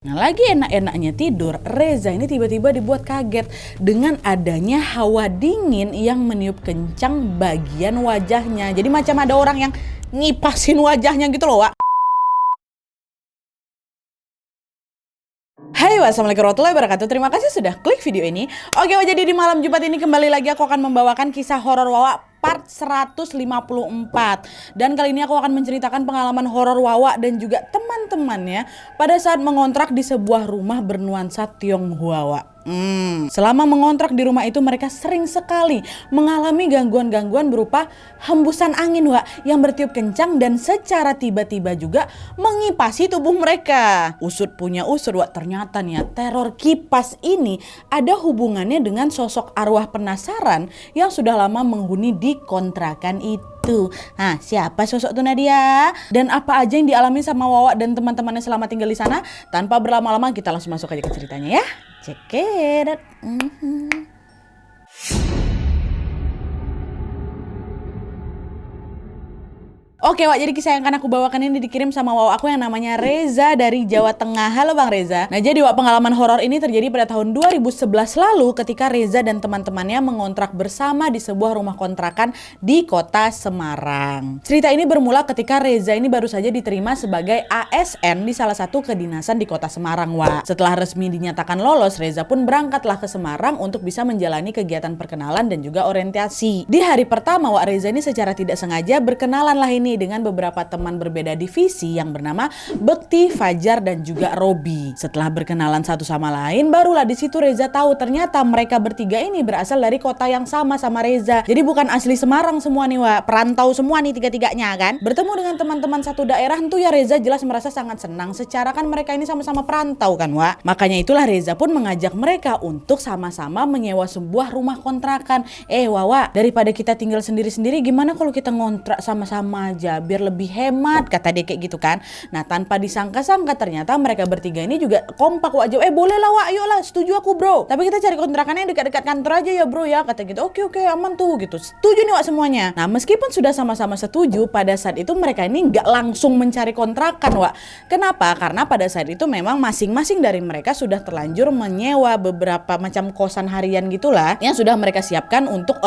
Nah, lagi enak-enaknya tidur, Reza ini tiba-tiba dibuat kaget dengan adanya hawa dingin yang meniup kencang bagian wajahnya. Jadi macam ada orang yang ngipasin wajahnya gitu loh, Wak. Hai, wassalamualaikum warahmatullahi wabarakatuh. Terima kasih sudah klik video ini. Oke, Wak, jadi di malam Jumat ini kembali lagi aku akan membawakan kisah horor Wawa part 154. Dan kali ini aku akan menceritakan pengalaman horor Wawa dan juga teman-temannya pada saat mengontrak di sebuah rumah bernuansa Tionghoa, Wak. Selama mengontrak di rumah itu mereka sering sekali mengalami gangguan-gangguan berupa hembusan angin, Wak, yang bertiup kencang dan secara tiba-tiba juga mengipasi tubuh mereka. Usut punya usut, Wak, ternyata nih ya, teror kipas ini ada hubungannya dengan sosok arwah penasaran yang sudah lama menghuni di kontrakan itu. Nah, siapa sosok itu Nadia? Dan apa aja yang dialami sama Wawa dan teman-temannya selama tinggal di sana? Tanpa berlama-lama kita langsung masuk aja ke ceritanya ya. Check it out. Oke, Wak, jadi kisah yang akan aku bawakan ini dikirim sama Wawa aku yang namanya Reza dari Jawa Tengah. Halo Bang Reza. Nah, jadi Wak, pengalaman horor ini terjadi pada tahun 2011 lalu ketika Reza dan teman-temannya mengontrak bersama di sebuah rumah kontrakan di kota Semarang. Cerita ini bermula ketika Reza ini baru saja diterima sebagai ASN di salah satu kedinasan di kota Semarang, Wak. Setelah resmi dinyatakan lolos, Reza pun berangkatlah ke Semarang untuk bisa menjalani kegiatan perkenalan dan juga orientasi. Di hari pertama, Wak, Reza ini secara tidak sengaja berkenalan lah ini dengan beberapa teman berbeda divisi yang bernama Bekti, Fajar, dan juga Robi. Setelah berkenalan satu sama lain, barulah di situ Reza tahu ternyata mereka bertiga ini berasal dari kota yang sama Reza. Jadi bukan asli Semarang semua nih, Wak, perantau semua nih tiga-tiganya kan. Bertemu dengan teman-teman satu daerah tentu ya Reza jelas merasa sangat senang. Secara kan mereka ini sama-sama perantau kan, Wak. Makanya itulah Reza pun mengajak mereka untuk sama-sama menyewa sebuah rumah kontrakan. Wawa, daripada kita tinggal sendiri-sendiri, gimana kalau kita ngontrak sama-sama aja biar lebih hemat, kata dia kayak gitu kan. Nah, tanpa disangka-sangka ternyata mereka bertiga ini juga kompak, Wak. Boleh lah, Wak, ayo lah, setuju aku, bro, tapi kita cari kontrakannya dekat-dekat kantor aja ya, bro, ya, kata gitu. Oke, aman tuh gitu. Setuju nih, Wak, semuanya. Nah, meskipun sudah sama-sama setuju, pada saat itu mereka ini nggak langsung mencari kontrakan, Wak. Kenapa? Karena pada saat itu memang masing-masing dari mereka sudah terlanjur menyewa beberapa macam kosan harian gitulah yang sudah mereka siapkan untuk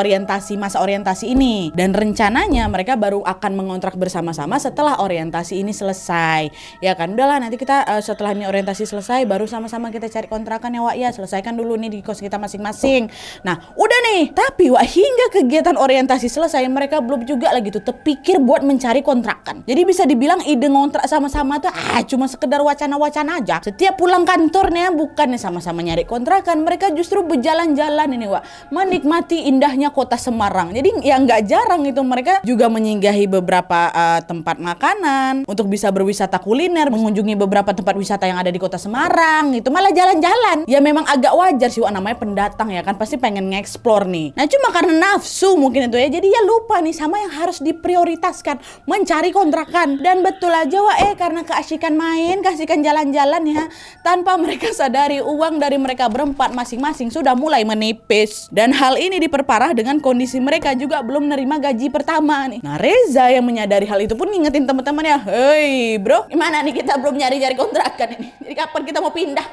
masa orientasi ini. Dan rencananya mereka baru akan mengontrak bersama-sama setelah orientasi ini selesai. Ya kan, udahlah nanti kita setelah ini orientasi selesai baru sama-sama kita cari kontrakan ya, Wak, ya. Selesaikan dulu nih di kos kita masing-masing. Nah, udah nih. Tapi, Wak, hingga kegiatan orientasi selesai mereka belum juga lagi tuh terpikir buat mencari kontrakan. Jadi bisa dibilang ide ngontrak sama-sama tuh cuma sekedar wacana-wacana aja. Setiap pulang kantornya bukannya sama-sama nyari kontrakan, mereka justru berjalan-jalan ini, Wak, menikmati indahnya kota Semarang. Jadi ya nggak jarang itu mereka juga menyinggahi beberapa tempat makanan untuk bisa berwisata kuliner, mengunjungi beberapa tempat wisata yang ada di kota Semarang, itu malah jalan-jalan. Ya memang agak wajar sih, Wak, namanya pendatang ya kan, pasti pengen nge-explore nih. Nah, cuma karena nafsu mungkin itu ya, jadi ya lupa nih sama yang harus diprioritaskan, mencari kontrakan. Dan betul aja, Wak, karena keasikan main, keasikan jalan-jalan ya, tanpa mereka sadari uang dari mereka berempat masing-masing sudah mulai menipis. Dan hal ini diperparah dengan kondisi mereka juga belum menerima gaji pertama nih. Nah, Reza yang menyadari hal itu pun ngingetin teman-temannya, "Hei, bro, gimana nih kita belum nyari-nyari kontrakan ini? Jadi kapan kita mau pindah?"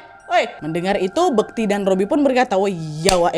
Mendengar itu Bekti dan Robi pun berkata, "Oh iya, Wak,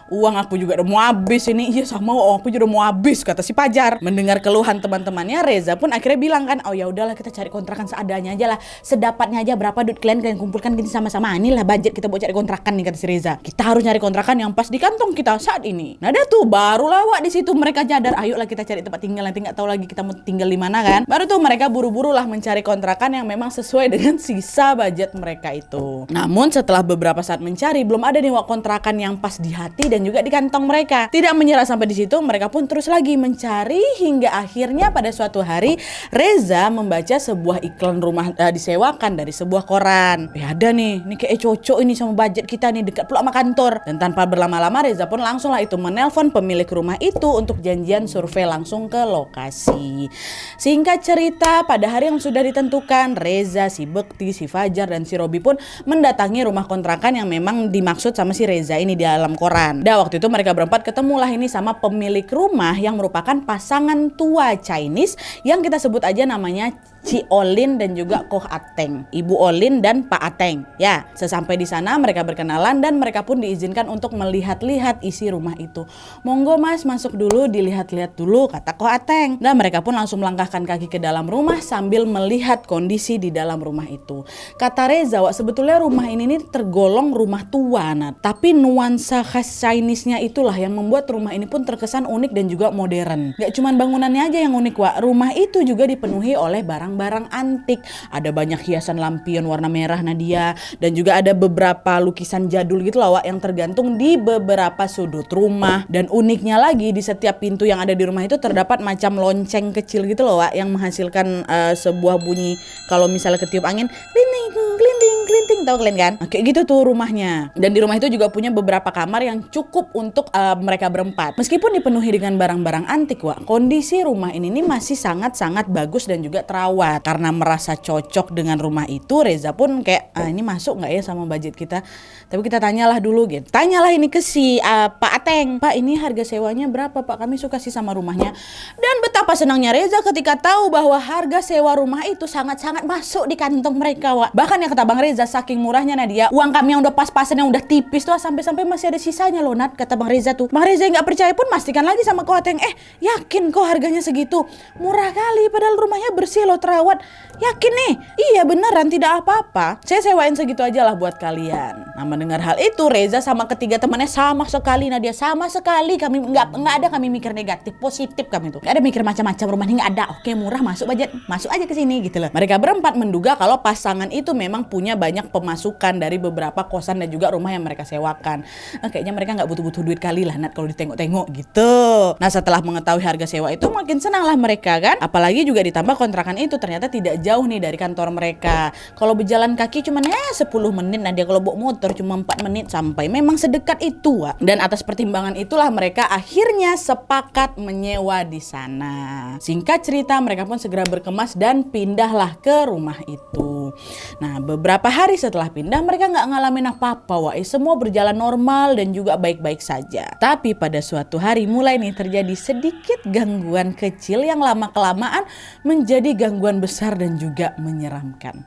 uang aku juga udah mau habis ini." "Iya sama, aku juga udah mau habis," kata si Fajar. Mendengar keluhan teman-temannya, Reza pun akhirnya bilang kan, "Oh ya udahlah, kita cari kontrakan seadanya aja lah, sedapatnya aja, berapa duit kalian kumpulkan gini sama-sama, inilah budget kita buat cari kontrakan nih," kata si Reza. "Kita harus nyari kontrakan yang pas di kantong kita saat ini." Nah, dah tuh barulah, Wak, di situ mereka nyadar, ayolah kita cari tempat tinggal, nanti nggak tahu lagi kita mau tinggal di mana kan. Baru tuh mereka buru-buru lah mencari kontrakan yang memang sesuai dengan sisa budget mereka itu. Namun setelah beberapa saat mencari, belum ada nih, Wak, kontrakan yang pas di hati dan juga di kantong mereka. Tidak menyerah sampai di situ, mereka pun terus lagi mencari hingga akhirnya pada suatu hari Reza membaca sebuah iklan rumah disewakan dari sebuah koran. Ada nih, ini kayak cocok ini sama budget kita nih, dekat pula sama kantor. Dan tanpa berlama-lama Reza pun langsung lah itu menelpon pemilik rumah itu untuk janjian survei langsung ke lokasi. Singkat cerita, pada hari yang sudah ditentukan, Reza, si Bekti, si Fajar, dan si Robi pun mendatangi rumah kontrakan yang memang dimaksud sama si Reza ini di dalam koran. Waktu itu mereka berempat ketemulah ini sama pemilik rumah yang merupakan pasangan tua Chinese yang kita sebut aja namanya Ci Olin dan juga Koh Ateng, Ibu Olin dan Pak Ateng. Ya, sesampai di sana mereka berkenalan dan mereka pun diizinkan untuk melihat-lihat isi rumah itu. Monggo Mas, masuk dulu, dilihat-lihat dulu, kata Koh Ateng. Dan mereka pun langsung melangkahkan kaki ke dalam rumah sambil melihat kondisi di dalam rumah itu. Kata Reza, Wak, sebetulnya rumah ini nih tergolong rumah tua, Nat. Tapi nuansa khas Chinese-nya itulah yang membuat rumah ini pun terkesan unik dan juga modern. Gak cuman bangunannya aja yang unik, Wak. Rumah itu juga dipenuhi oleh barang-barang antik. Ada banyak hiasan lampion warna merah, Nadia, dan juga ada beberapa lukisan jadul gitu loh, Wak, yang tergantung di beberapa sudut rumah. Dan uniknya lagi, di setiap pintu yang ada di rumah itu terdapat macam lonceng kecil gitu loh, Wak, yang menghasilkan sebuah bunyi kalau misalnya ketiup angin, klinting klinting klinting, tahu kalian kan? Nah, kayak gitu tuh rumahnya. Dan di rumah itu juga punya beberapa kamar yang cukup untuk mereka berempat. Meskipun dipenuhi dengan barang-barang antik, Wak, kondisi rumah ini nih masih sangat-sangat bagus dan juga terawat. Karena merasa cocok dengan rumah itu, Reza pun kayak, ini masuk nggak ya sama budget kita? Tapi kita tanyalah dulu gitu. Tanyalah ini ke si Pak Ateng. Pak, ini harga sewanya berapa, Pak? Kami suka sih sama rumahnya. Dan betapa senangnya Reza ketika tahu bahwa harga sewa rumah itu sangat-sangat masuk di kantong mereka, Wak. Bahkan yang kata Bang Reza, saking murahnya Nadia, uang kami yang udah pas-pasan, yang udah tipis tuh, sampai-sampai masih ada sisanya loh, Nat, kata Bang Reza tuh. Bang Reza yang nggak percaya pun pastikan lagi sama Koh Ateng, yakin kok harganya segitu? Murah kali, padahal rumahnya bersih loh, terawat. Yakin nih? Iya beneran, tidak apa-apa. Saya sewain segitu aja lah buat kalian. Nah, mendengar hal itu, Reza sama ketiga temannya sama sekali, Nadia, sama sekali. Kami nggak ada kami mikir negatif, positif kami tuh. Nggak ada mikir macam-macam, rumah ini nggak ada. Oke, murah, masuk budget, masuk aja ke sini gitu loh. Mereka berempat menduga kalau pasangan itu memang punya banyak pemasukan dari beberapa kosan dan juga rumah yang mereka sewakan. Kayaknya mereka nggak butuh-butuh duit kali lah, Nat, kalau ditengok-tengok gitu. Nah, setelah mengetahui harga sewa itu, makin senang lah mereka kan. Apalagi juga ditambah kontrakan itu ternyata tidak jauh nih dari kantor mereka. Kalau berjalan kaki cuma 10 menit, nah dia kalau bawa motor cuma 4 menit sampai. Memang sedekat itu, Wak. Dan atas pertimbangan itulah mereka akhirnya sepakat menyewa di sana. Singkat cerita, mereka pun segera berkemas dan pindahlah ke rumah itu. Nah, beberapa hari setelah pindah, mereka nggak ngalamin apa-apa, Wak. Semua berjalan normal dan juga baik-baik saja. Tapi pada suatu hari mulai nih terjadi sedikit gangguan kecil yang lama-kelamaan menjadi gangguan besar dan juga menyeramkan.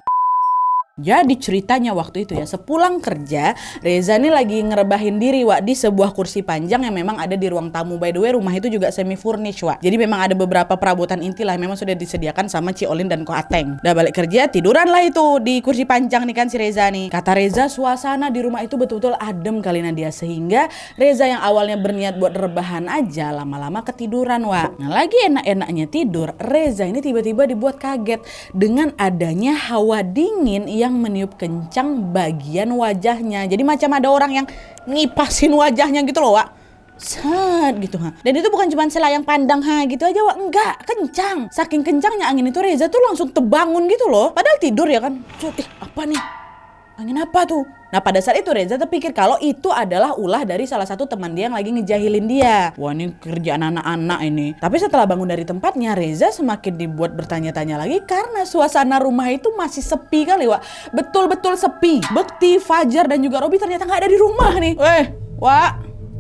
Jadi ceritanya waktu itu ya, sepulang kerja, Reza nih lagi ngerebahin diri, Wak, di sebuah kursi panjang yang memang ada di ruang tamu. By the way, rumah itu juga semi furnish, Wak. Jadi memang ada beberapa perabotan inti lah yang memang sudah disediakan sama Ci Olin dan Koh Ateng. Udah balik kerja, tiduran lah itu di kursi panjang nih kan si Reza nih. Kata Reza, suasana di rumah itu betul-betul adem kali, Nadia, sehingga Reza yang awalnya berniat buat rebahan aja lama-lama ketiduran, Wak. Nah, lagi enak-enaknya tidur, Reza ini tiba-tiba dibuat kaget dengan adanya hawa dingin yang meniup kencang bagian wajahnya. Jadi macam ada orang yang ngipasin wajahnya gitu loh, Wak. Set gitu, ha. Dan itu bukan cuma selayang pandang gitu aja, Wak. Enggak, kencang. Saking kencangnya angin itu, Reza tuh langsung terbangun gitu loh. Padahal tidur ya kan. Apa nih? Angin apa tuh? Nah, pada saat itu Reza terpikir kalau itu adalah ulah dari salah satu teman dia yang lagi ngejahilin dia. Wah, ini kerjaan anak-anak ini. Tapi setelah bangun dari tempatnya, Reza semakin dibuat bertanya-tanya lagi karena suasana rumah itu masih sepi kali, Wak. Betul-betul sepi. Bekti, Fajar, dan juga Robi ternyata nggak ada di rumah nih. Wak,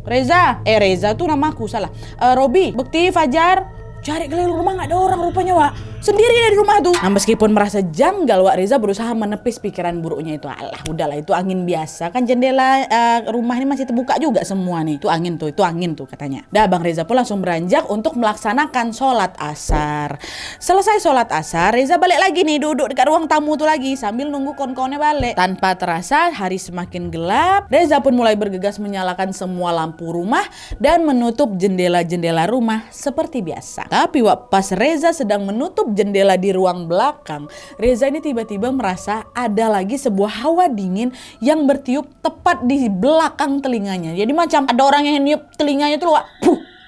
Reza. Reza tuh namaku, salah. Robi, Bekti, Fajar. Cari keliling rumah nggak ada orang rupanya, Wak. Sendiri dari rumah tuh. Nah, meskipun merasa janggal, Wak, Reza berusaha menepis pikiran buruknya itu. Alah, udahlah, itu angin biasa. Kan jendela rumah ini masih terbuka juga semua nih. Itu angin tuh katanya. Dah, Bang Reza pun langsung beranjak untuk melaksanakan sholat asar. Selesai sholat asar, Reza balik lagi nih, duduk dekat ruang tamu tuh lagi sambil nunggu kawan-kawannya balik. Tanpa terasa, hari semakin gelap. Reza pun mulai bergegas menyalakan semua lampu rumah dan menutup jendela-jendela rumah seperti biasa. Tapi, Wak, pas Reza sedang menutup jendela di ruang belakang, Reza ini tiba-tiba merasa ada lagi sebuah hawa dingin yang bertiup tepat di belakang telinganya. Jadi macam ada orang yang niup telinganya tuh, Wak,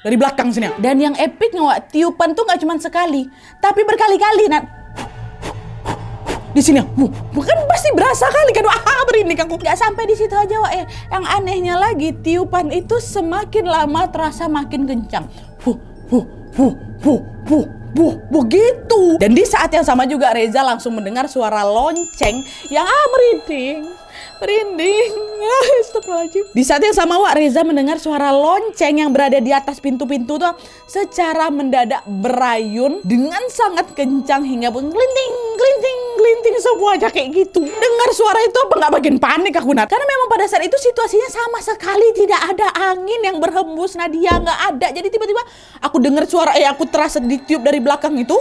dari belakang sini. Dan yang epicnya, Wak, tiupan tuh nggak cuma sekali, tapi berkali-kali, Nat. Di sini, bukan pasti berasa kali kan? Berinding aku. Nggak sampai di situ aja, Wak. Yang anehnya lagi, tiupan itu semakin lama terasa makin kencang. Begitu. Dan di saat yang sama juga Reza langsung mendengar suara lonceng yang merinding. Astagfirullahaladzim. Di saat yang sama Wak, Reza mendengar suara lonceng yang berada di atas pintu-pintu tuh secara mendadak berayun dengan sangat kencang hingga pun glinting, glinting, glinting semua aja kayak gitu. Dengar suara itu apa nggak bikin panik aku, Nat? Karena memang pada saat itu situasinya sama sekali tidak ada angin yang berhembus, Nadia nggak ada. Jadi tiba-tiba aku dengar suara aku terasa ditiup dari belakang itu.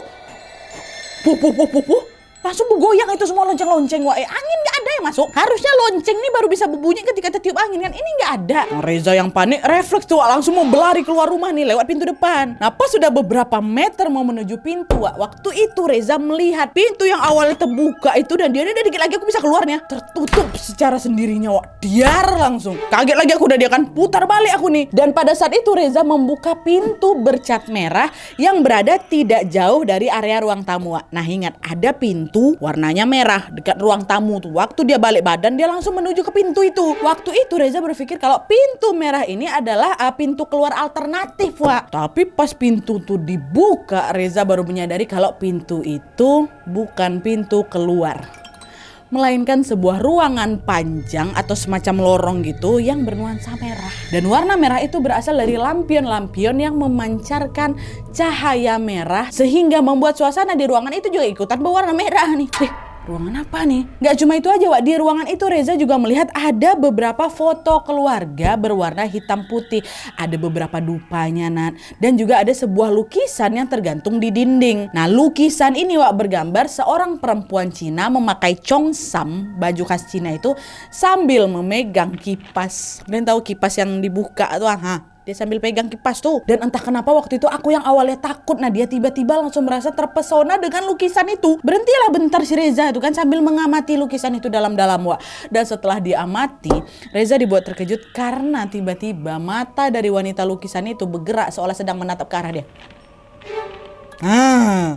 Puh, puh, puh, puh, puh. Langsung bergoyang itu semua lonceng-lonceng. Wah, angin nggak ada yang masuk. Harusnya lonceng nih baru bisa berbunyi ketika tertiup angin kan. Ini nggak ada. Reza yang panik refleks tuh langsung mau berlari keluar rumah nih lewat pintu depan. Nah, pas sudah beberapa meter mau menuju pintu, waktu itu Reza melihat pintu yang awalnya terbuka itu dan dia udah dikit lagi aku bisa keluarnya tertutup secara sendirinya. Diar langsung. Kaget lagi aku, udah dia kan putar balik aku nih. Dan pada saat itu Reza membuka pintu bercat merah yang berada tidak jauh dari area ruang tamu. Nah, ingat ada pintu warnanya merah dekat ruang tamu tuh. Waktu dia balik badan dia langsung menuju ke pintu itu. Waktu itu Reza berpikir kalau pintu merah ini adalah pintu keluar alternatif, Wak. Tapi pas pintu tuh dibuka, Reza baru menyadari kalau pintu itu bukan pintu keluar, melainkan sebuah ruangan panjang atau semacam lorong gitu yang bernuansa merah. Dan warna merah itu berasal dari lampion-lampion yang memancarkan cahaya merah sehingga membuat suasana di ruangan itu juga ikutan berwarna merah nih. Ruangan apa nih? Gak cuma itu aja, Wak. Di ruangan itu Reza juga melihat ada beberapa foto keluarga berwarna hitam putih. Ada beberapa dupanya, Nat. Dan juga ada sebuah lukisan yang tergantung di dinding. Nah, lukisan ini, Wak, bergambar seorang perempuan Cina memakai chongsam, baju khas Cina itu, sambil memegang kipas. Kalian tahu kipas yang dibuka tuh? Dia sambil pegang kipas tuh. Dan entah kenapa waktu itu aku yang awalnya takut, nah dia tiba-tiba langsung merasa terpesona dengan lukisan itu. Berhentilah bentar si Reza itu kan sambil mengamati lukisan itu dalam-dalam, Wak. Dan setelah diamati, Reza dibuat terkejut karena tiba-tiba mata dari wanita lukisan itu bergerak seolah sedang menatap ke arah dia.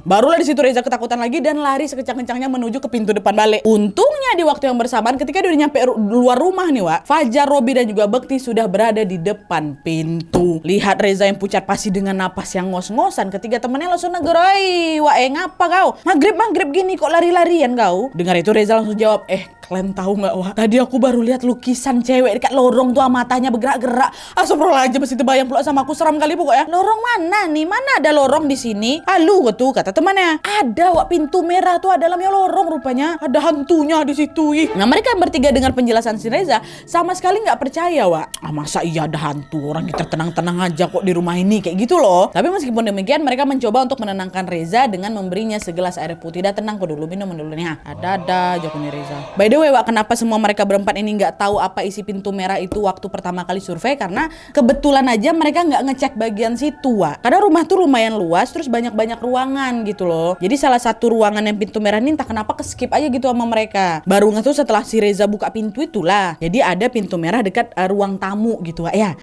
Barulah di situ Reza ketakutan lagi dan lari sekecang-kencangnya menuju ke pintu depan balik. Untungnya di waktu yang bersamaan ketika dia udah nyampe luar rumah nih, Wak, Fajar, Robi dan juga Bekti sudah berada di depan pintu. Lihat Reza yang pucat pasi dengan napas yang ngos-ngosan, ketiga temannya langsung negur, "Oi, Wak, ngapa kau? Maghrib gini kok lari-larian kau?" Dengar itu Reza langsung jawab, kalian tahu nggak, Wak? Tadi aku baru lihat lukisan cewek dekat lorong tuh, matanya bergerak-gerak. Astagfirullahaladzim, masih terbayang pula sama aku, seram kali pokoknya. Lorong mana nih? Mana ada lorong di sini? Halo tuh, kata temannya. Ada, Wak, pintu merah tuh ada dalamnya lorong rupanya. Ada hantunya di situ. Nah, mereka bertiga dengar penjelasan si Reza sama sekali nggak percaya, Wak. Masa iya ada hantu? Orang kita tenang-tenang aja kok di rumah ini kayak gitu loh. Tapi meskipun demikian mereka mencoba untuk menenangkan Reza dengan memberinya segelas air putih. Dah tenang kok dulu, minum dulu nih. Ada jawabnya Reza. By the way, Wak, kenapa semua mereka berempat ini nggak tahu apa isi pintu merah itu waktu pertama kali survei? Karena kebetulan aja mereka nggak ngecek bagian situ, Wak. Karena rumah tuh lumayan luas, terus banyak ruangan gitu loh. Jadi salah satu ruangan yang pintu merah ini entah kenapa keskip aja gitu sama mereka. Baru ngetuh setelah si Reza buka pintu itulah. Jadi ada pintu merah dekat ruang tamu gitu, Wak, ya.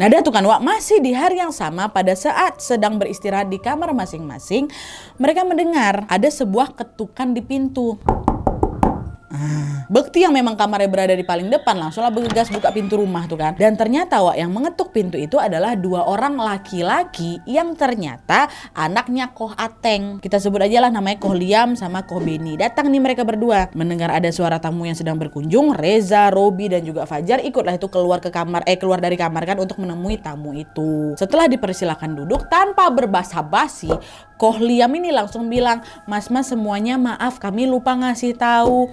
Nah, ada tuh kan, Wak, masih di hari yang sama pada saat sedang beristirahat di kamar masing-masing, mereka mendengar ada sebuah ketukan di pintu. Bekti yang memang kamarnya berada di paling depan langsunglah bergegas buka pintu rumah tuh kan. Dan ternyata, Wak, yang mengetuk pintu itu adalah dua orang laki-laki yang ternyata anaknya Koh Ateng. Kita sebut aja lah namanya Koh Liam sama Koh Beni. Datang nih mereka berdua. Mendengar ada suara tamu yang sedang berkunjung, Reza, Robi dan juga Fajar ikutlah itu keluar dari kamar kan untuk menemui tamu itu. Setelah dipersilakan duduk tanpa berbasa-basi, Koh Liam ini langsung bilang, "Mas semuanya maaf, kami lupa ngasih tahu.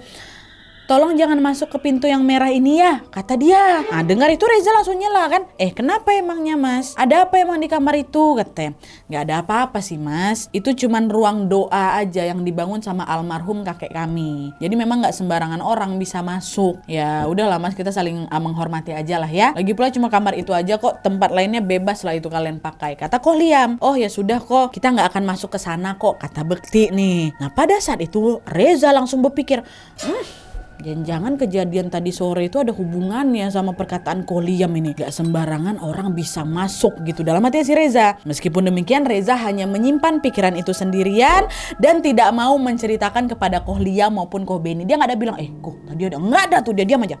Tolong jangan masuk ke pintu yang merah ini ya," kata dia. Nah, dengar itu Reza langsung nyela kan. Kenapa emangnya, Mas? Ada apa emang di kamar itu? Katanya. Nggak ada apa-apa sih, Mas. Itu cuman ruang doa aja yang dibangun sama almarhum kakek kami. Jadi memang nggak sembarangan orang bisa masuk. Ya udahlah, Mas, kita saling menghormati aja lah ya. Lagi pula cuma kamar itu aja kok, tempat lainnya bebas lah itu kalian pakai, kata Koh Liam. "Oh ya sudah kok, kita nggak akan masuk ke sana kok," kata Bekti nih. Nah, pada saat itu Reza langsung berpikir, jangan-jangan kejadian tadi sore itu ada hubungannya sama perkataan Koh Liam ini. Gak sembarangan orang bisa masuk gitu dalam hati si Reza. Meskipun demikian Reza hanya menyimpan pikiran itu sendirian dan tidak mau menceritakan kepada Koh Liam maupun Koh Beni. Dia gak ada bilang, Koh tadi ada. Nggak ada tuh, dia diam aja.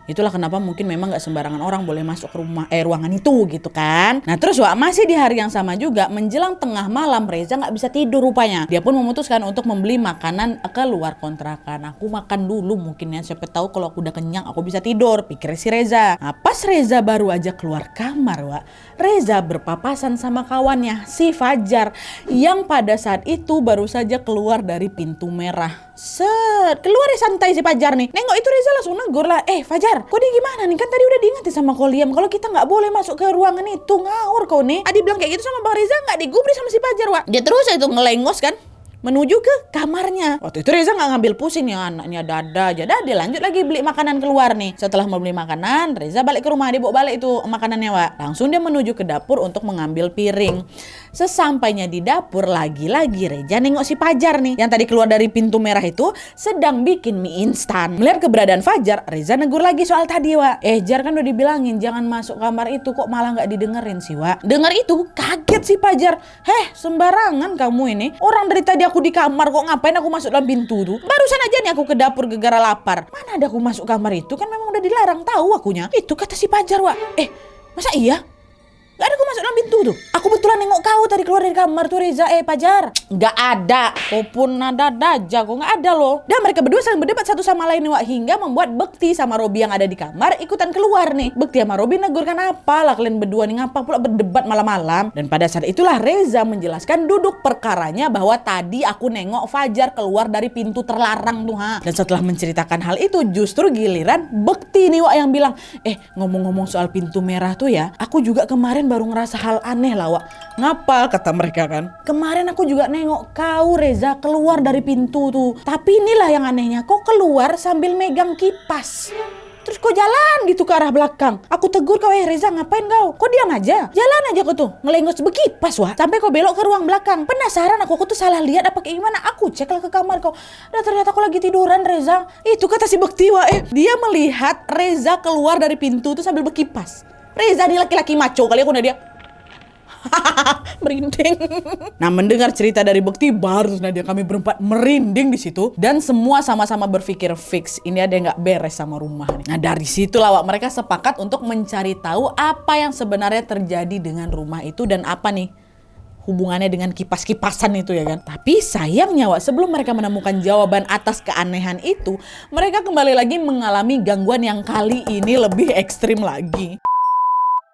Itulah kenapa mungkin memang nggak sembarangan orang boleh masuk ke ruangan itu gitu kan. Nah terus Wak, masih di hari yang sama juga menjelang tengah malam Reza nggak bisa tidur rupanya. Dia pun memutuskan untuk membeli makanan keluar kontrakan. Aku makan dulu mungkin ya, siapa tahu kalau aku udah kenyang aku bisa tidur, pikir si Reza. Nah pas Reza baru aja keluar kamar Wak, Reza berpapasan sama kawannya si Fajar yang pada saat itu baru saja keluar dari pintu merah. Keluar ya santai si Fajar nih. Nengok itu Reza langsung negur lah. Fajar, kau nih gimana nih? Kan tadi udah diingetin sama kau Liam kalau kita nggak boleh masuk ke ruangan itu. Ngawur kau nih. Adi bilang kayak gitu sama Bang Reza, nggak digubris sama si Fajar Wak. Dia terus itu ngelengos kan menuju ke kamarnya. Waktu itu Reza nggak ngambil pusing ya, anaknya dada aja. Dia lanjut lagi beli makanan keluar nih. Setelah membeli makanan, Reza balik ke rumah, dia bawa balik itu makanannya Wak. Langsung dia menuju ke dapur untuk mengambil piring. Sesampainya di dapur, lagi-lagi Reza nengok si Fajar nih yang tadi keluar dari pintu merah itu sedang bikin mie instan. Melihat keberadaan Fajar, Reza negur lagi soal tadi Wak. Jar kan udah dibilangin jangan masuk kamar itu, kok malah nggak didengerin sih Wak. Dengar itu kaget si Fajar. Sembarangan kamu ini. Orang dari tadi aku di kamar, kok ngapain aku masuk dalam pintu tuh? Barusan aja nih aku ke dapur gegara lapar. Mana ada aku masuk kamar itu, kan memang udah dilarang, tahu akunya. Itu kata si Fajar Wak. Masa iya? Gak ada aku masuk dalam pintu tuh. Aku betulan nengok kau tadi keluar dari kamar tuh Reza. Fajar, gak ada. Kau pun nada aja, kok gak ada loh. Dan mereka berdua saling berdebat satu sama lain Wak, hingga membuat Bekti sama Robi yang ada di kamar ikutan keluar nih. Bekti sama Robi negur, kan apalah kalian berdua nih, ngapa pula berdebat malam-malam. Dan pada saat itulah Reza menjelaskan duduk perkaranya bahwa tadi aku nengok Fajar keluar dari pintu terlarang tuh ha. Dan setelah menceritakan hal itu, justru giliran Bekti nih Wak yang bilang, ngomong-ngomong soal pintu merah tuh ya, aku juga kemarin baru ngerasa hal aneh lah Wak. Ngapa? Kata mereka kan, kemarin aku juga nengok kau Reza keluar dari pintu tuh. Tapi inilah yang anehnya, kok keluar sambil megang kipas. Terus kok jalan gitu ke arah belakang. Aku tegur kau, Reza ngapain kau? Kok diam aja? Jalan aja kau tuh, ngelengos bekipas Wak. Sampai kau belok ke ruang belakang. Penasaran aku tuh salah lihat apa kayak gimana. Aku cek lah ke kamar kau. Dan ternyata kau lagi tiduran Reza. Itu kata si Bekti Wak. Dia melihat Reza keluar dari pintu tuh sambil berkipas. Reza nih laki-laki maco kali aku Nadia. Merinding. Nah mendengar cerita dari Bekti, baru Nadia kami berempat merinding di situ dan semua sama-sama berpikir fix ini ada yang nggak beres sama rumah nih. Nah dari situlah Wak, mereka sepakat untuk mencari tahu apa yang sebenarnya terjadi dengan rumah itu dan apa nih hubungannya dengan kipas-kipasan itu ya kan. Tapi sayangnya Wak, sebelum mereka menemukan jawaban atas keanehan itu, mereka kembali lagi mengalami gangguan yang kali ini lebih ekstrim lagi.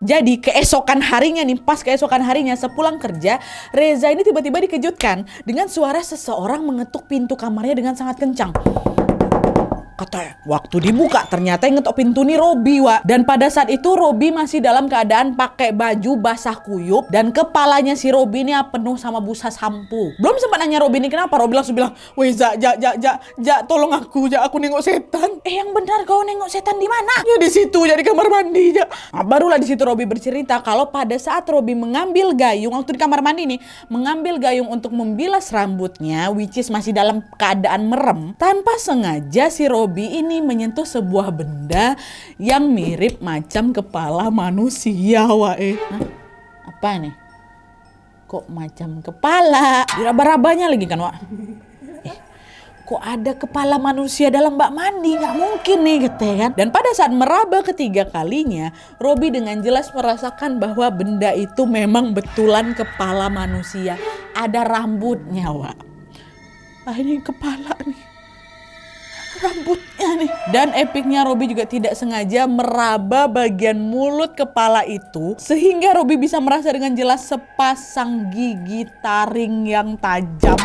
Jadi keesokan harinya nih, pas keesokan harinya sepulang kerja, Reza ini tiba-tiba dikejutkan dengan suara seseorang mengetuk pintu kamarnya dengan sangat kencang. Katanya, waktu dibuka ternyata yang ngetok pintu nih Robi Wak. Dan pada saat itu Robi masih dalam keadaan pakai baju basah kuyup dan kepalanya si Robi ini penuh sama busa sampo. Belum sempat nanya Robi ini kenapa, Robi langsung bilang, "Weh Jak, tolong aku nengok setan." Yang benar kau nengok setan di mana? Ya di situ, ya di kamar mandi Jak. Nah, barulah di situ Robi bercerita kalau pada saat Robi mengambil gayung waktu di kamar mandi nih, mengambil gayung untuk membilas rambutnya, which is masih dalam keadaan merem, tanpa sengaja si Robi ini menyentuh sebuah benda yang mirip macam kepala manusia Wak. Apa nih? Kok macam kepala? Diraba-rabanya lagi kan Wak. Kok ada kepala manusia dalam bak mandi? Nggak mungkin nih gitu kan. Dan pada saat meraba ketiga kalinya, Robi dengan jelas merasakan bahwa benda itu memang betulan kepala manusia. Ada rambutnya Wak. Ini kepala nih, rambutnya nih. Dan epicnya Robi juga tidak sengaja meraba bagian mulut kepala itu, sehingga Robi bisa merasa dengan jelas sepasang gigi taring yang tajam.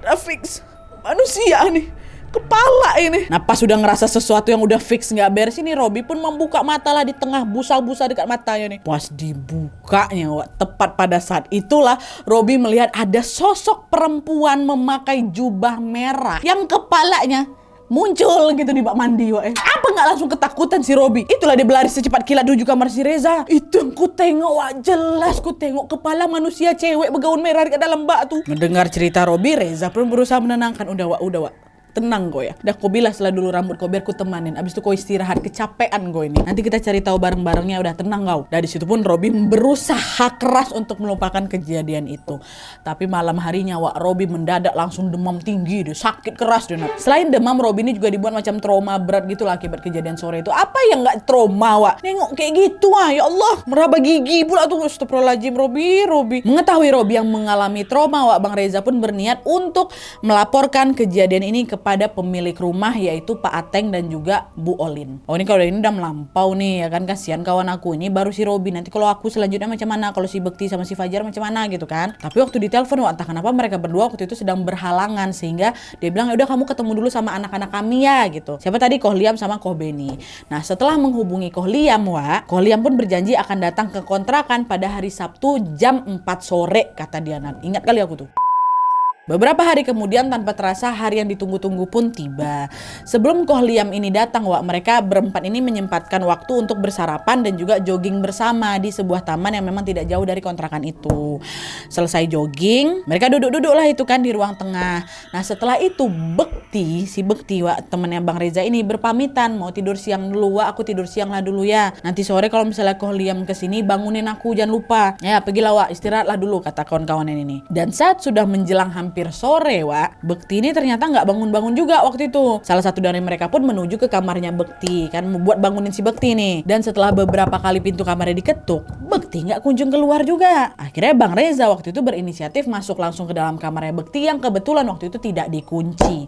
Udah fix manusia nih, kepala ini. Nah pas sudah ngerasa sesuatu yang udah fix nggak beres ini, Robi pun membuka mata lah di tengah busa-busa dekat matanya nih. Pas dibukanya Wak, tepat pada saat itulah Robi melihat ada sosok perempuan memakai jubah merah yang kepalanya muncul gitu di bak mandi Wak. Apa nggak langsung ketakutan si Robi? Itulah dia berlari secepat kilat menuju kamar si Reza. Itu yang ku tengok Wak, jelas ku tengok kepala manusia cewek bergaun merah di dalam bak tuh. Mendengar cerita Robi, Reza pun berusaha menenangkan. Udah Wak, tenang kau ya. Dah kau bilas lah dulu rambut kau biar ku temanin. Abis itu kau istirahat, kecapean kau ini. Nanti kita cari tahu bareng-barengnya, udah tenang kau. Dari situ pun Robby berusaha keras untuk melupakan kejadian itu. Tapi malam harinya Wak, Robby mendadak langsung demam tinggi deh, sakit keras deh. Selain demam, Robby ini juga dibuat macam trauma berat gitu lah akibat kejadian sore itu. Apa yang nggak trauma Wak? Nengok kayak gitu ya Allah, meraba gigi pula tuh. Astagfirullahaladzim Robby. Mengetahui Robby yang mengalami trauma Wak, Bang Reza pun berniat untuk melaporkan kejadian ini kepada pemilik rumah, yaitu Pak Ateng dan juga Bu Olin. Oh ini kalau ini udah melampau nih ya kan, kasihan kawan aku ini, baru si Robby. Nanti kalau aku selanjutnya macam mana, kalau si Bekti sama si Fajar macam mana gitu kan. Tapi waktu ditelepon Wak, entah kenapa mereka berdua waktu itu sedang berhalangan, sehingga dia bilang ya udah kamu ketemu dulu sama anak-anak kami ya gitu. Siapa tadi? Koh Liam sama Koh Beni. Nah setelah menghubungi Koh Liam Wak, Koh Liam pun berjanji akan datang ke kontrakan pada hari Sabtu jam 4 sore kata dia. Ingat kali aku tuh. Beberapa hari kemudian tanpa terasa hari yang ditunggu-tunggu pun tiba. Sebelum Koh Liam ini datang Wak, mereka berempat ini menyempatkan waktu untuk bersarapan dan juga jogging bersama di sebuah taman yang memang tidak jauh dari kontrakan itu. Selesai jogging, mereka duduk-duduk lah itu kan di ruang tengah. Nah setelah itu si Bekti Wak, temennya Bang Reza ini berpamitan mau tidur siang dulu Wak, aku tidur siang lah dulu ya. Nanti sore kalau misalnya Koh Liam kesini bangunin aku jangan lupa. Ya pergilah Wak, istirahatlah dulu kata kawan-kawan ini. Dan saat sudah menjelang hampir sore Wak, Bekti ini ternyata nggak bangun-bangun juga waktu itu. Salah satu dari mereka pun menuju ke kamarnya Bekti kan, membuat bangunin si Bekti nih. Dan setelah beberapa kali pintu kamarnya diketuk, Bekti nggak kunjung keluar juga. Akhirnya Bang Reza waktu itu berinisiatif masuk langsung ke dalam kamarnya Bekti yang kebetulan waktu itu tidak dikunci.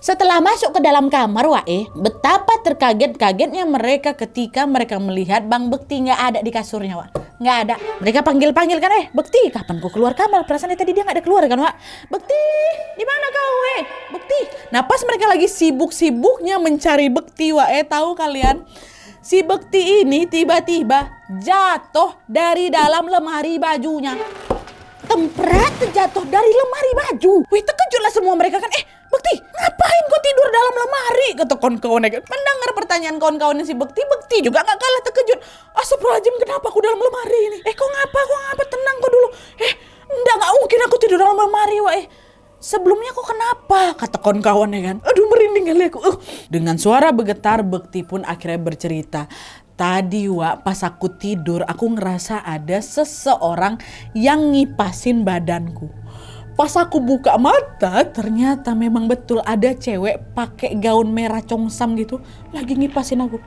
Setelah masuk ke dalam kamar Wak, betapa terkaget-kagetnya mereka ketika mereka melihat Bang Bekti nggak ada di kasurnya Wak. Nggak ada. Mereka panggil-panggil kan, Bekti kapan kau keluar kamar? Perasaan tadi dia nggak ada keluar kan Wak. Bekti, di mana kau Bekti? Nah pas mereka lagi sibuk-sibuknya mencari Bekti Wak, tahu kalian? Si Bekti ini tiba-tiba jatuh dari dalam lemari bajunya. Temprat jatuh dari lemari baju. Wih terkejutlah semua mereka kan. Bekti ngapain kau tidur dalam lemari? Kata kawan-kawannya kan. Mendengar pertanyaan kawan-kawannya si Bekti juga gak kalah terkejut. Astagfirullahaladzim kenapa aku dalam lemari ini? Kau ngapa? Tenang kau dulu. Enggak mungkin aku tidur dalam lemari Wak. Sebelumnya kok kenapa? Kata kawan-kawannya kan. Aduh merinding kali aku. Dengan suara bergetar Bekti pun akhirnya bercerita. Tadi Wak, pas aku tidur aku ngerasa ada seseorang yang ngipasin badanku. Pas aku buka mata ternyata memang betul ada cewek pakai gaun merah congsam gitu lagi ngipasin aku.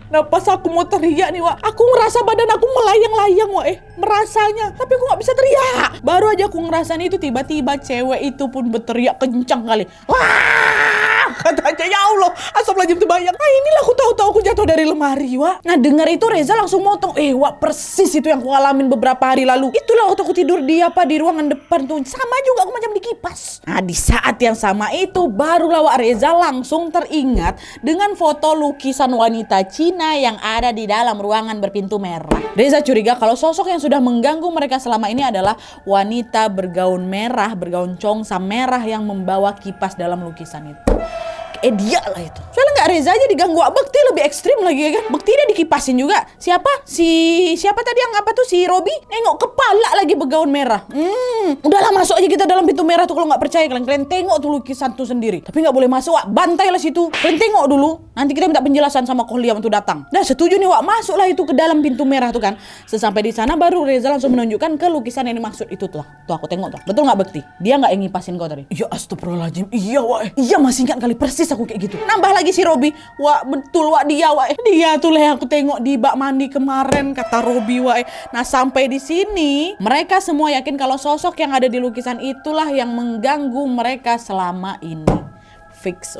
Nah pas aku mau teriak nih Wak, aku ngerasa badan aku melayang-layang Wak, merasanya, tapi aku gak bisa teriak. Baru aja aku ngerasain itu tiba-tiba cewek itu pun berteriak kencang kali. Wah! Katanya ya Allah, astagfirullahaladzim terbayang. Nah inilah aku tahu-tahu aku jatuh dari lemari Wak. Nah dengar itu Reza langsung motong. Wak persis itu yang aku alamin beberapa hari lalu. Itulah waktu aku tidur di ruangan depan tuh. Sama juga aku macam dikipas. Nah di saat yang sama itu barulah Wak Reza langsung teringat dengan foto lukisan wanita Cina yang ada di dalam ruangan berpintu merah. Reza curiga kalau sosok yang sudah mengganggu mereka selama ini adalah wanita bergaun merah, bergaun congsam merah yang membawa kipas dalam lukisan itu. Dia lah itu. Soalnya nggak Reza aja diganggu, Bekti lebih ekstrim lagi ya kan. Bekti dia dikipasin juga. Siapa tadi yang apa tuh si Robby? Nengok kepala lagi bergaun merah. Udahlah masuk aja kita dalam pintu merah tuh kalau nggak percaya kalian tengok tuh lukisan tuh sendiri. Tapi nggak boleh masuk Wak, bantailah situ. Kalian tengok dulu. Nanti kita minta penjelasan sama Koh Liam tuh datang. Nah setuju nih Wak, masuklah itu ke dalam pintu merah tuh kan. Sesampai di sana baru Reza langsung menunjukkan ke lukisan yang dimaksud itu tuh. Tuh aku tengok tuh. Betul nggak Bekti? Dia nggak yang ngipasin kau tadi? Ya astagfirullahaladzim. Iya Wak. Iya masih ingat kali persis aku kayak gitu. Nambah lagi si Robby. Wak betul Wak dia Wak. Dia tuh lah yang aku tengok di bak mandi kemarin kata Robby Wak. Nah sampai di sini mereka semua yakin kalau sosok yang ada di lukisan itulah yang mengganggu mereka selama ini. Fix.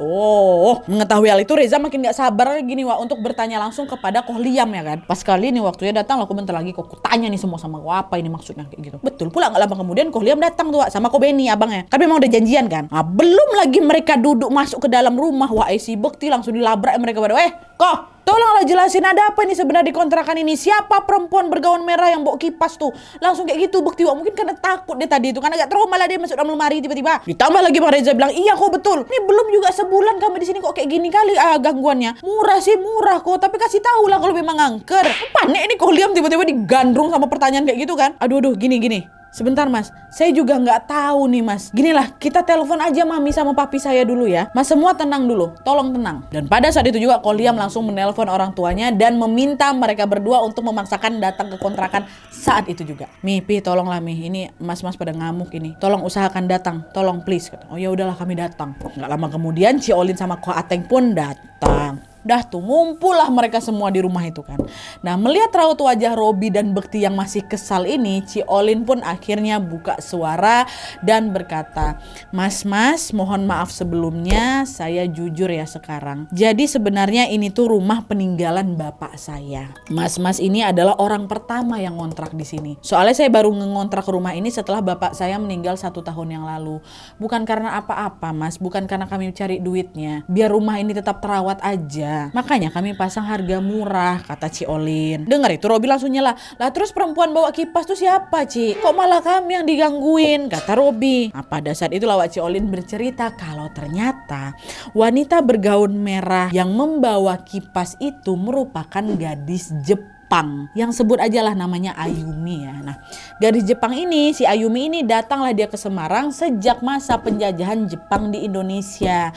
Mengetahui hal itu Reza makin gak sabar gini Wak untuk bertanya langsung kepada Koh Liam ya kan. Pas kali ini waktunya datang aku bentar lagi kok tanya nih semua sama kau apa ini maksudnya kayak gitu. Betul pula gak lama kemudian Koh Liam datang tuh Wak sama Koh Beni abangnya. Kan memang udah janjian kan. Nah, belum lagi mereka duduk masuk ke dalam rumah Wak, si Bekti langsung dilabrak mereka pada Koh tolonglah jelasin ada apa ini sebenarnya di kontrakan ini. Siapa perempuan bergaun merah yang bawa kipas tuh? Langsung kayak gitu Bekti Wak. Mungkin karena takut dia tadi itu kan agak trauma lah dia masuk dalam lemari tiba-tiba. Ditambah lagi Bang Reza bilang iya kok betul. Ini belum juga sebulan kamu di sini kok kayak gini kali gangguannya. Murah sih murah kok, tapi kasih tahu lah kalau memang angker. Panik ini Koh Liam tiba-tiba digandrung sama pertanyaan kayak gitu kan. Aduh gini. Sebentar mas, saya juga nggak tahu nih mas. Ginilah, kita telepon aja mami sama papi saya dulu ya. Mas semua tenang dulu, tolong tenang. Dan pada saat itu juga Koliam langsung menelpon orang tuanya dan meminta mereka berdua untuk memaksakan datang ke kontrakan saat itu juga. Mi, Pi, tolonglah Mi, ini mas-mas pada ngamuk ini. Tolong usahakan datang, tolong please. Oh ya udahlah kami datang. Nggak lama kemudian Ci Olin sama Ko Ateng pun datang. Dah tuh ngumpul lah mereka semua di rumah itu kan. Nah melihat raut wajah Robi dan Bekti yang masih kesal ini, Ci Olin pun akhirnya buka suara dan berkata, Mas mohon maaf sebelumnya, saya jujur ya sekarang. Jadi sebenarnya ini tuh rumah peninggalan bapak saya. Mas ini adalah orang pertama yang ngontrak di sini. Soalnya saya baru ngontrak rumah ini setelah bapak saya meninggal 1 tahun yang lalu. Bukan karena apa-apa mas, bukan karena kami cari duitnya. Biar rumah ini tetap terawat aja. Makanya kami pasang harga murah, kata Ci Olin. Dengar itu Robi langsung nyela. Lah terus perempuan bawa kipas tuh siapa Ci? Kok malah kami yang digangguin, kata Robi. Nah pada saat itu lawak Ci Olin bercerita kalau ternyata wanita bergaun merah yang membawa kipas itu merupakan gadis Jepang yang sebut aja lah namanya Ayumi ya. Nah gadis Jepang ini, si Ayumi ini datanglah dia ke Semarang sejak masa penjajahan Jepang di Indonesia.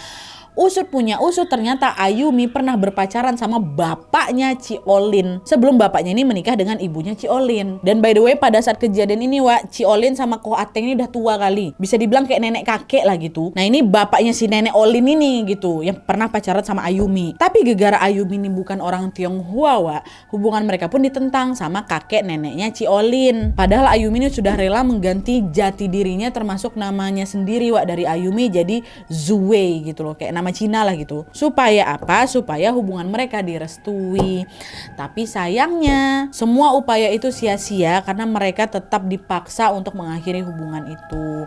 Usut punya usut ternyata Ayumi pernah berpacaran sama bapaknya Ci Olin sebelum bapaknya ini menikah dengan ibunya Ci Olin. Dan by the way pada saat kejadian ini Wak, Ci Olin sama Ko Ateng ini udah tua kali. Bisa dibilang kayak nenek kakek lah gitu. Nah ini bapaknya si nenek Olin ini gitu yang pernah pacaran sama Ayumi. Tapi gegara Ayumi ini bukan orang Tionghoa Wak, hubungan mereka pun ditentang sama kakek neneknya Ci Olin. Padahal Ayumi ini sudah rela mengganti jati dirinya termasuk namanya sendiri Wak dari Ayumi jadi Zuwei gitu loh, kayak nama Cina lah gitu. Supaya apa? Supaya hubungan mereka direstui. Tapi sayangnya semua upaya itu sia-sia karena mereka tetap dipaksa untuk mengakhiri hubungan itu.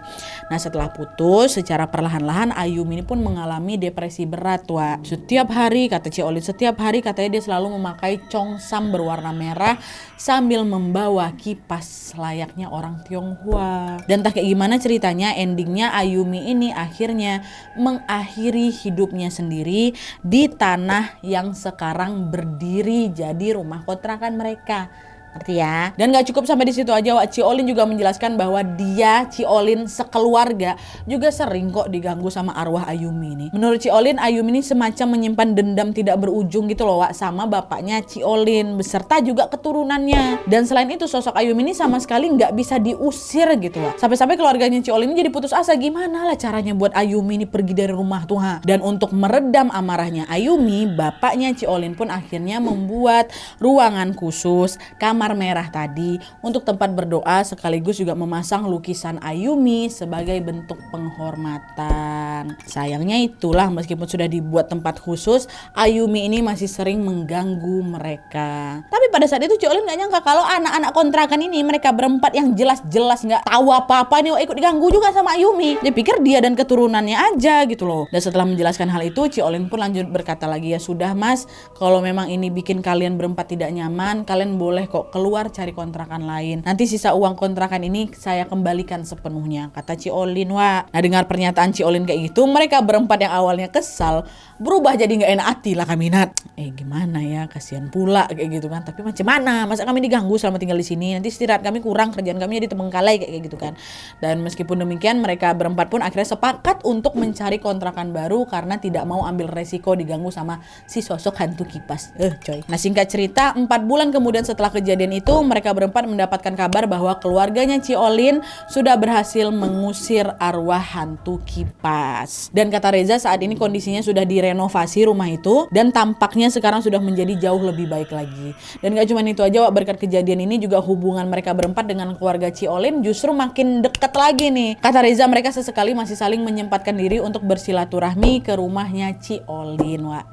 Nah setelah putus secara perlahan-lahan Ayumi ini pun mengalami depresi berat Wak. Setiap hari kata Ci Olin, setiap hari katanya dia selalu memakai congsam berwarna merah sambil membawa kipas layaknya orang Tionghoa. Dan tak kayak gimana ceritanya, endingnya Ayumi ini akhirnya mengakhiri hidupnya sendiri di tanah yang sekarang berdiri jadi rumah kontrakan mereka. Ngerti ya? Dan gak cukup sampai di situ aja Wak, Ci Olin juga menjelaskan bahwa dia, Ci Olin sekeluarga juga sering kok diganggu sama arwah Ayumi ini. Menurut Ci Olin, Ayumi ini semacam menyimpan dendam tidak berujung gitu loh Wak sama bapaknya Ci Olin beserta juga keturunannya. Dan selain itu sosok Ayumi ini sama sekali gak bisa diusir gitu Wak. Sampai-sampai keluarganya Ci Olin ini jadi putus asa, gimana lah caranya buat Ayumi ini pergi dari rumah tuh ha. Dan untuk meredam amarahnya Ayumi, bapaknya Ci Olin pun akhirnya membuat ruangan khusus kamar merah tadi untuk tempat berdoa sekaligus juga memasang lukisan Ayumi sebagai bentuk penghormatan. Sayangnya itulah meskipun sudah dibuat tempat khusus, Ayumi ini masih sering mengganggu mereka. Tapi pada saat itu Ci Olin gak nyangka kalau anak-anak kontrakan ini mereka berempat yang jelas-jelas gak tahu apa-apa nih ikut diganggu juga sama Ayumi. Dia pikir dia dan keturunannya aja gitu loh. Dan setelah menjelaskan hal itu Ci Olin pun lanjut berkata lagi, ya sudah mas, kalau memang ini bikin kalian berempat tidak nyaman, kalian boleh kok keluar cari kontrakan lain. Nanti sisa uang kontrakan ini saya kembalikan sepenuhnya, kata Ci Olin Wak. Nah dengar pernyataan Ci Olin kayak gitu, mereka berempat yang awalnya kesal berubah jadi nggak enak hati lah kami Nat. Gimana ya, kasihan pula kayak gitu kan. Tapi macam mana, masa kami diganggu selama tinggal di sini, nanti istirahat kami kurang, kerjaan kami jadi terbengkalai kayak gitu kan. Dan meskipun demikian mereka berempat pun akhirnya sepakat untuk mencari kontrakan baru karena tidak mau ambil resiko diganggu sama si sosok hantu kipas. Coy. Nah singkat cerita, 4 bulan kemudian setelah kejadian itu mereka berempat mendapatkan kabar bahwa keluarganya Ci Olin sudah berhasil mengusir arwah hantu kipas. Dan kata Reza saat ini kondisinya sudah direnovasi rumah itu dan tampaknya sekarang sudah menjadi jauh lebih baik lagi. Dan gak cuma itu aja Wak, berkat kejadian ini juga hubungan mereka berempat dengan keluarga Ci Olin justru makin dekat lagi nih. Kata Reza mereka sesekali masih saling menyempatkan diri untuk bersilaturahmi ke rumahnya Ci Olin Wak.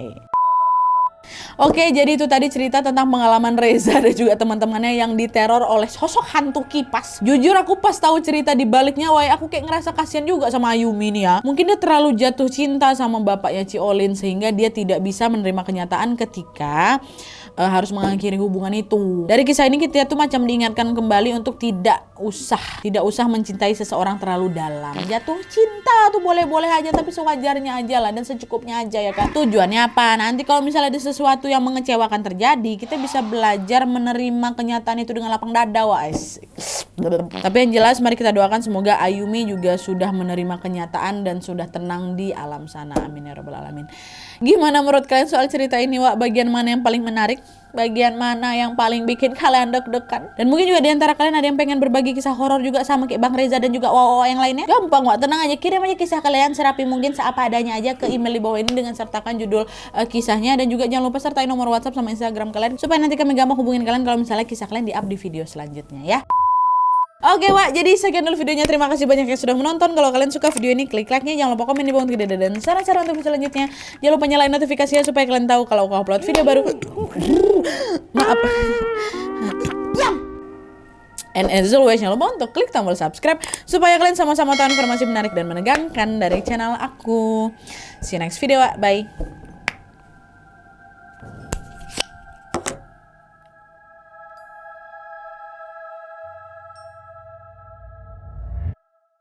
Oke, jadi itu tadi cerita tentang pengalaman Reza dan juga teman-temannya yang diteror oleh sosok hantu kipas. Jujur aku pas tahu cerita di baliknya, aku kayak ngerasa kasihan juga sama Ayumi nih ya. Mungkin dia terlalu jatuh cinta sama bapaknya Ci Olin sehingga dia tidak bisa menerima kenyataan ketika harus mengakhiri hubungan itu. Dari kisah ini kita tuh macam diingatkan kembali untuk tidak usah mencintai seseorang terlalu dalam. Jatuh cinta tuh boleh-boleh aja, tapi sewajarnya aja lah dan secukupnya aja ya kan. Tujuannya apa? Nanti kalau misalnya ada sesuatu yang mengecewakan terjadi, kita bisa belajar menerima kenyataan itu dengan lapang dada, guys. Tapi yang jelas mari kita doakan semoga Ayumi juga sudah menerima kenyataan dan sudah tenang di alam sana. Amin ya rabbal alamin. Gimana menurut kalian soal cerita ini, Wak? Bagian mana yang paling menarik? Bagian mana yang paling bikin kalian deg-degan? Dan mungkin juga di antara kalian ada yang pengen berbagi kisah horor juga sama kayak Bang Reza dan juga Wawa yang lainnya. Gampang, Wak, tenang aja, kirim aja kisah kalian serapi mungkin seapa adanya aja ke email di bawah ini dengan sertakan judul kisahnya, dan juga jangan lupa sertai nomor WhatsApp sama Instagram kalian supaya nanti kami gampang hubungin kalian kalau misalnya kisah kalian di-up di video selanjutnya ya. Oke, Wak, jadi sekian dulu videonya. Terima kasih banyak yang sudah menonton. Kalau kalian suka video ini, klik like-nya. Jangan lupa komen di bawah untuk ide dan saran-saran untuk video selanjutnya. Jangan lupa nyalain notifikasinya supaya kalian tahu kalau aku upload video baru. Maaf. And as always, jangan lupa untuk klik tombol subscribe supaya kalian sama-sama tahu informasi menarik dan menegangkan dari channel aku. See you next video, Wak. Bye.